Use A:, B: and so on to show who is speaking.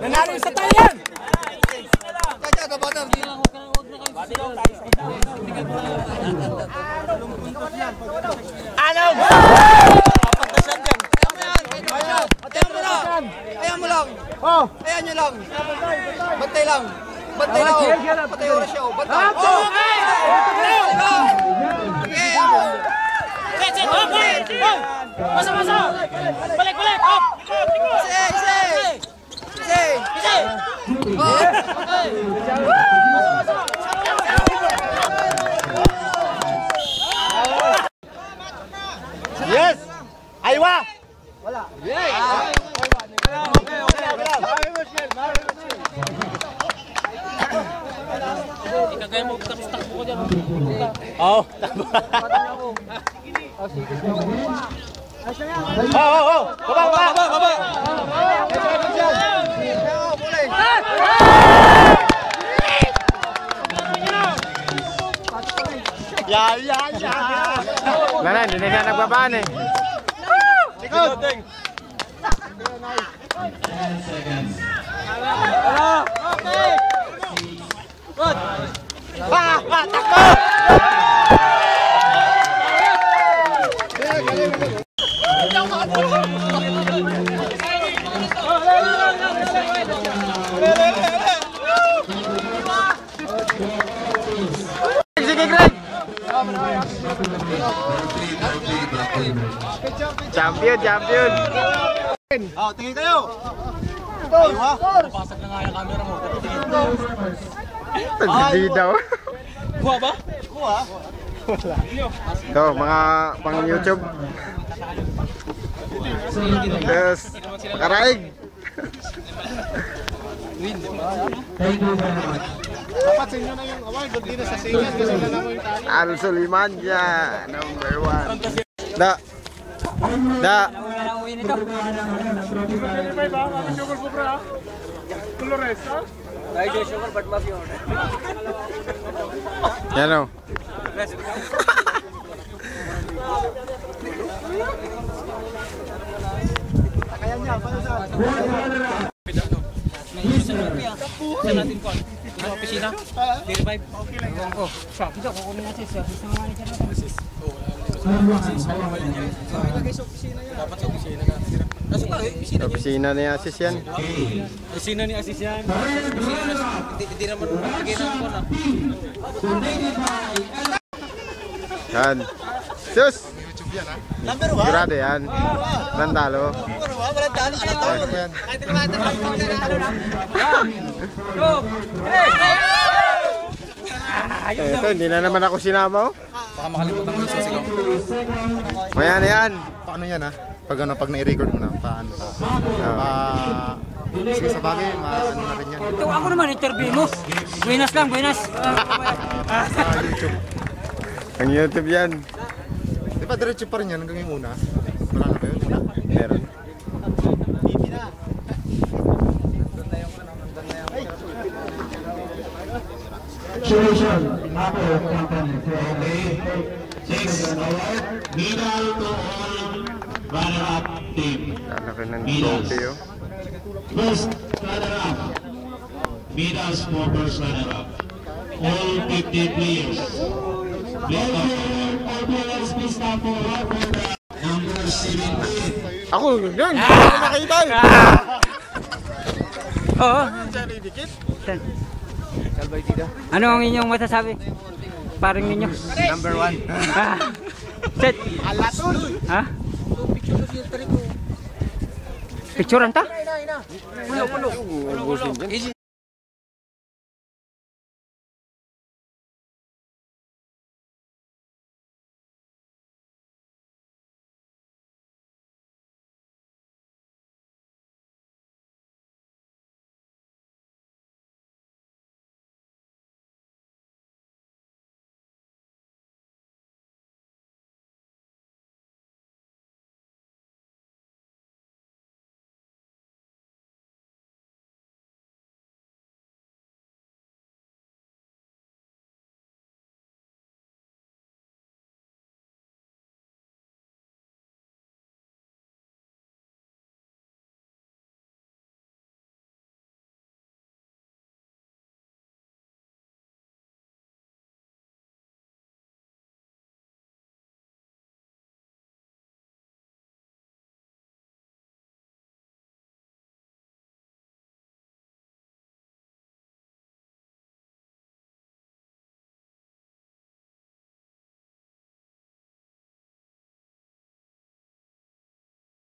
A: Nanalo sa tayo yan! Ano?
B: Ayan mo lang. Oh. Ayan nyo lang. Bantay lang. Bantay lang. Bantay oras siya. Bantay. Oh!
A: Masa! Balik! Up! Isi! Yes! Aywa! Wala. Yes! Okay. Ikagaya mo, takbo ko dyan. Oo, takbo. Baba! Ya!
C: Wala, hindi na nagbabaan eh.
A: Likod! Okay! Good! Takbo!
C: Sige, Greg! Champion!
B: Oh, tingin kayo.
A: Aywa! Pasag na nga yung camera mo.
C: Hindi daw.
A: Kuha ba?
B: Kuha.
C: Ito, mga pang YouTube. Yes, karaig.
B: Dapat sa inyo na yung award. Hindi na sa singan kasi wala mo yung tali.
C: Al Sulimanya, number 1. Da. Yan o.
B: Kaya niya, paano saan?
A: Saan natin ko? Sa opisina? D-revive? Ewan ko. Dito, kukunin natin siya. Gusto nga natin siya. Dapat sa opisina na. Kasi pa,
C: Opisina ni Asis yan.
A: opisina ni Asis yan. Hindi naman magiging ng phone ah.
C: Yan. Sus!
B: Number 1?
C: Sigurado yan. Nandalo.
B: Number 1? Walang talo. Alam talo yan. Kahit naman
C: Ito, hindi na naman ako sinama.
B: baka makalimutan mo yung sasigaw.
C: Maya na yan.
B: Paano yan ha? Pag na-record mo na, paano? Sige sa bagay, maano na rin yan.
A: Ito ako naman, interview mo. Buenas lang.
B: YouTube.
C: Ang YouTube yan.
B: Di ba diretso pa rin yan hanggang yung una? Wala na ba yun?
C: Meron.
D: Solution, Apple Company for six medal to all runner-up team.
C: Lalaki ng trophy oh.
D: First runner-up, medals for first runner-up. All 50 players. Please stop for number 17.
C: Ako, yan! Hindi ko makita eh!
A: Oo. Ano ang inyong masasabi? Paring ninyo?
B: Number 1.
A: Set. Ha? Picturean ta?
C: Ubusin dyan.
A: Easy.